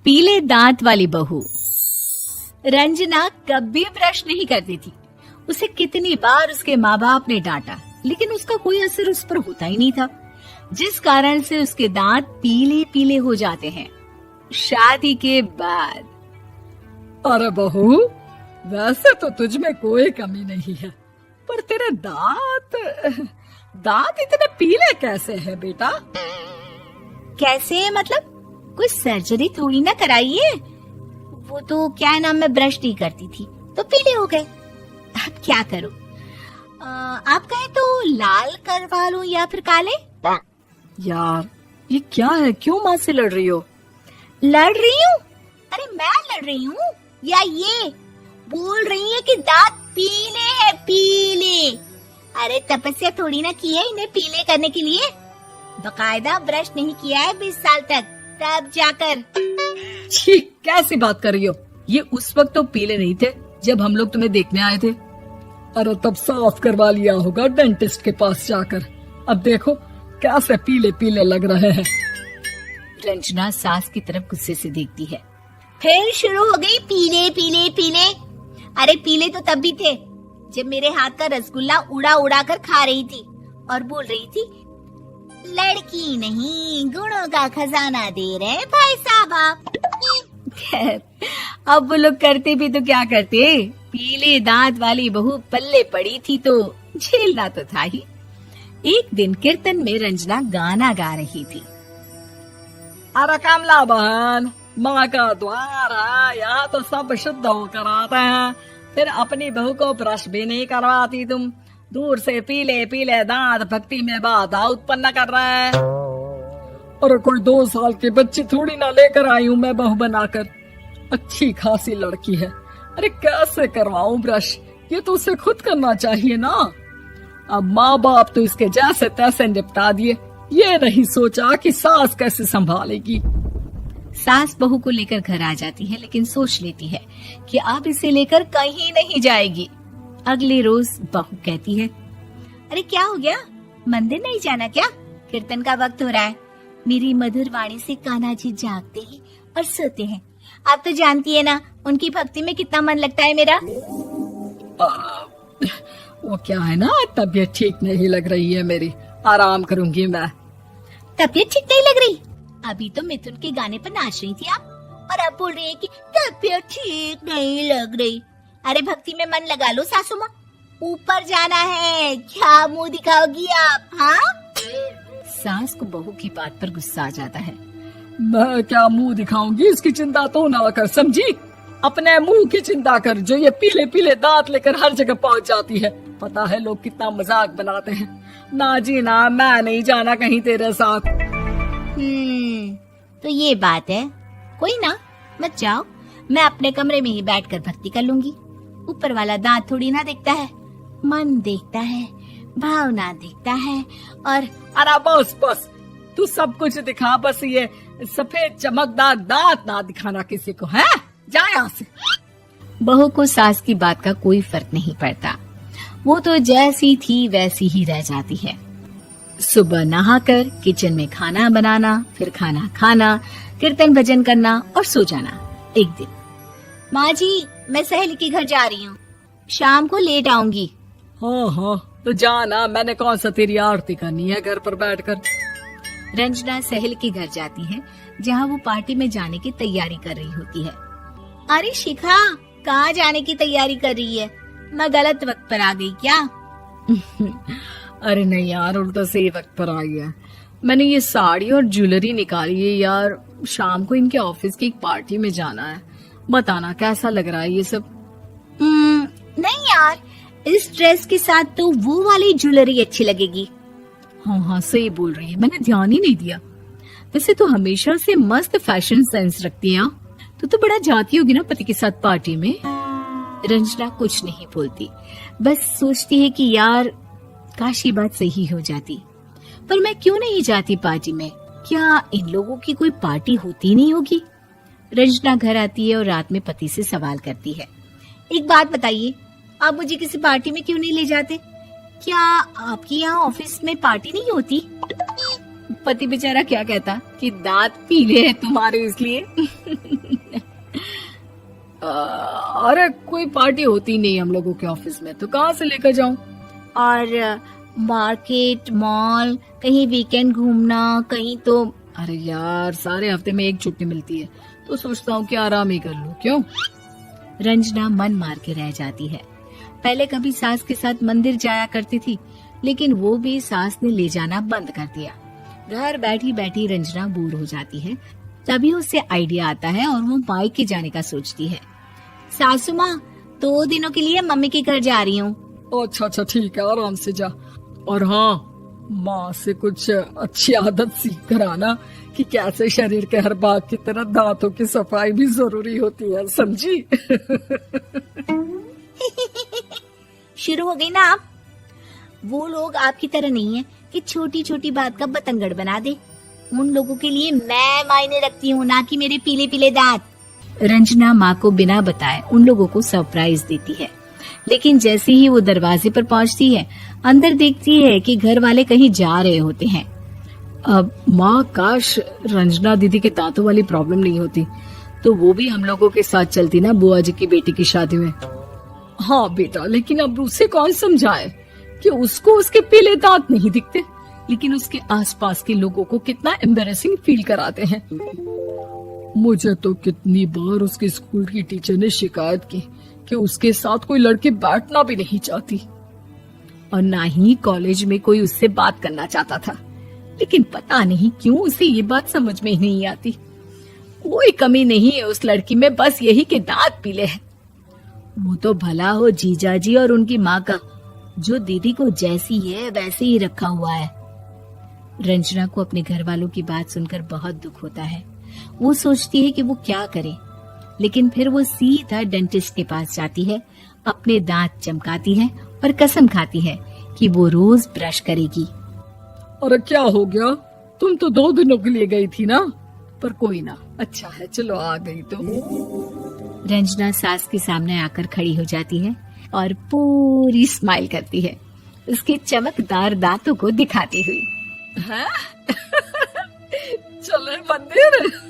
पीले दांत वाली बहू। रंजना कभी ब्रश नहीं करती थी। उसे कितनी बार उसके माँ बाप ने डांटा, लेकिन उसका कोई असर उस पर होता ही नहीं था, जिस कारण से उसके दांत पीले पीले हो जाते हैं। शादी के बाद। अरे बहू, वैसे तो तुझ में कोई कमी नहीं है, पर तेरे दांत इतने पीले कैसे हैं बेटा? कैसे मतलब? कोई सर्जरी थोड़ी ना कराइए। वो तो क्या नाम, मैं ब्रश नहीं करती थी तो पीले हो गए। अब क्या करूं? आप कहें तो लाल करवा लूं या फिर काले? यार ये क्या है, क्यों माँ से लड़ रही हो? लड़ रही हूँ? अरे मैं लड़ रही हूँ या ये बोल रही है कि दांत पीले हैं, पीले। अरे तपस्या थोड़ी ना की है इन्हें पीले करने के लिए। बकायदा ब्रश नहीं किया है 20 साल तक, तब जाकर। छी, कैसी बात कर रही हो? ये उस वक्त तो पीले नहीं थे जब हम लोग तुम्हें देखने आए थे। अरे तब साफ करवा लिया होगा डेंटिस्ट के पास जाकर। अब देखो कैसे पीले पीले लग रहे हैं। रंजना सास की तरफ गुस्से से देखती है। फिर शुरू हो गई पीले पीले पीले। अरे पीले तो तब भी थे जब मेरे हाथ का रसगुल्ला उड़ा उड़ा कर खा रही थी और बोल रही थी, लड़की नहीं गुणों का खजाना दे रहे भाई साहब आप। खैर, अब वो लोग करते भी तो क्या करते, पीले दांत वाली बहू पल्ले पड़ी थी तो झेलना तो था ही। एक दिन कीर्तन में रंजना गाना गा रही थी। अरे कमला बहन, माँ का द्वार है, यहाँ तो सब शुद्ध होकर आते हैं, फिर अपनी बहू को ब्रश भी नहीं करवाती तुम। दूर से पीले पीले दांत भक्ति में बाधा उत्पन्न कर रहे हैं। अरे कोई 2 साल की बच्ची थोड़ी ना लेकर आई हूँ मैं बहू बनाकर। अच्छी खासी लड़की है, अरे कैसे करवाऊं ब्रश? ये तो उसे खुद करना चाहिए ना। अब माँ बाप तो इसके जैसे तैसे निपटा दिए, ये नहीं सोचा कि सास कैसे संभालेगी। सास बहू को लेकर घर आ जाती है, लेकिन सोच लेती है कि अब इसे लेकर कहीं नहीं जाएगी। अगले रोज बहू कहती है, अरे क्या हो गया, मंदिर नहीं जाना क्या? कीर्तन का वक्त हो रहा है। मेरी मधुर वाणी से कान्हा जी जागते हैं और सोते हैं। आप तो जानती है ना उनकी भक्ति में कितना मन लगता है मेरा। वो क्या है ना, तबीयत ठीक नहीं लग रही है मेरी, आराम करूंगी मैं। तबीयत ठीक नहीं लग रही? अभी तो मिथुन के गाने पर नाच रही थी आप, और अब बोल रही है कि तबीयत ठीक नहीं लग रही। अरे भक्ति में मन लगा लो सासू माँ, ऊपर जाना है, क्या मुंह दिखाओगी आप? हाँ? सास को बहू की बात पर गुस्सा आ जाता है। मैं क्या मुंह दिखाऊंगी, इसकी चिंता तो ना कर, समझी? अपने मुंह की चिंता कर, जो ये पीले पीले दांत लेकर हर जगह पहुंच जाती है। पता है लोग कितना मजाक बनाते हैं। ना जी ना, मैं नहीं जाना कहीं तेरे साथ। तो ये बात है, कोई ना, मत जाओ, मैं अपने कमरे में ही बैठकर भक्ति कर लूंगी। ऊपर वाला दांत थोड़ी ना देखता है, मन देखता है, भावना देखता है। और अरे बस बस, तू सब कुछ दिखा, बस ये सफेद चमकदार दांत ना दिखाना किसी को, है? जा यहाँ से। बहू को सास की बात का कोई फर्क नहीं पड़ता, वो तो जैसी थी वैसी ही रह जाती है। सुबह नहाकर किचन में खाना बनाना, फिर खाना खाना, कीर्तन भजन करना और सो जाना। एक दिन, माँ जी मैं सहेली के घर जा रही हूँ, शाम को लेट आऊंगी। हाँ हाँ तो जाना, मैंने कौन सा तेरी आरती करनी है घर पर बैठकर। रंजना सहेली के घर जाती है, जहाँ वो पार्टी में जाने की तैयारी कर रही होती है। अरे शिखा, कहाँ जाने की तैयारी कर रही है? मैं गलत वक्त पर आ गई क्या? अरे नहीं यार, उल्टा सही वक्त पर आ गया। मैंने ये साड़ी और ज्वेलरी निकाली है यार, शाम को इनके ऑफिस की एक पार्टी में जाना है। बताना कैसा लग रहा है ये सब? नहीं यार, इस ड्रेस के साथ तो वो वाली ज्वेलरी अच्छी लगेगी। हाँ हाँ सही बोल रही है, मैंने ध्यान ही नहीं दिया। वैसे तो हमेशा से मस्त फैशन सेंस रखती है। तो बड़ा जाती होगी ना पति के साथ पार्टी में। रंजना कुछ नहीं बोलती, बस सोचती है कि यार काश ये बात सही हो जाती, पर मैं क्यों नहीं जाती पार्टी में? क्या इन लोगों की कोई पार्टी होती नहीं होगी? रंजना घर आती है और रात में पति से सवाल करती है, एक बात बताइए, आप मुझे किसी पार्टी में क्यों नहीं ले जाते? क्या आपके यहाँ ऑफिस में पार्टी नहीं होती? पति बेचारा क्या कहता कि दांत पीले हैं तुम्हारे इसलिए। अरे कोई पार्टी होती नहीं हम लोगों के ऑफिस में, तो कहाँ से लेकर जाऊं? और मार्केट, मॉल, कहीं वीकेंड घूमना, कहीं तो। अरे यार सारे हफ्ते में एक छुट्टी मिलती है, तो सोचता हूँ कि आराम ही कर लूं। क्यों? रंजना मन मार के रह जाती है। पहले कभी सास के साथ मंदिर जाया करती थी, लेकिन वो भी सास ने ले जाना बंद कर दिया। घर बैठी बैठी रंजना बोर हो जाती है। तभी उसे आइडिया आता है और वो मायके जाने का सोचती है। सासू माँ, 2 दिनों के लिए मम्मी के घर जा रही हूँ। अच्छा ठीक है, आराम से जा। और हाँ, माँ से कुछ अच्छी आदत सीख कर आना कि कैसे शरीर के हर भाग की तरह दांतों की सफाई भी जरूरी होती है, समझी? शुरू हो गई ना आप। वो लोग आपकी तरह नहीं है कि छोटी छोटी बात का बतंगड़ बना दे। उन लोगों के लिए मैं मायने रखती हूँ, ना कि मेरे पीले पीले दांत। रंजना माँ को बिना बताए उन लोगों को सरप्राइज देती है, लेकिन जैसे ही वो दरवाजे पर पहुँचती है, अंदर देखती है कि घर वाले कहीं जा रहे होते हैं। अब माँ, काश रंजना दीदी के दांतों वाली प्रॉब्लम नहीं होती, तो वो भी हम लोगों के साथ चलती ना बुआ जी की बेटी की शादी में। हाँ बेटा, लेकिन अब उसे कौन समझाए कि उसको उसके पीले दांत नहीं दिखते, लेकिन उसके आसपास के लोगों को कितना एम्बैरेसिंग फील कराते हैं। मुझे तो कितनी बार उसके स्कूल की टीचर ने शिकायत की कि उसके साथ कोई लड़की बैठना भी नहीं चाहती, और ना ही कॉलेज में कोई उससे बात करना चाहता था। लेकिन पता नहीं क्यों उसे ये बात समझ में ही नहीं आती। कोई कमी नहीं है उस लड़की में, बस यही कि दांत पीले हैं। वो तो भला हो जीजा जी और उनकी माँ का, जो दीदी को जैसी है वैसे ही रखा हुआ है। रंजना को अपने घर वालों की बात सुनकर बहुत दुख होता है। वो सोचती है कि वो क्या करे, लेकिन फिर वो सीधा डेंटिस्ट के पास जाती है, अपने दांत चमकाती है और कसम खाती है कि वो रोज ब्रश करेगी। अरे क्या हो गया? तुम तो 2 दिनों के लिए गई थी ना, पर कोई ना, अच्छा है, चलो आ गई तो। रंजना सास के सामने आकर खड़ी हो जाती है और पूरी स्माइल करती है, उसके चमकदार दांतों को दिखाती हुई। चले मंदिर।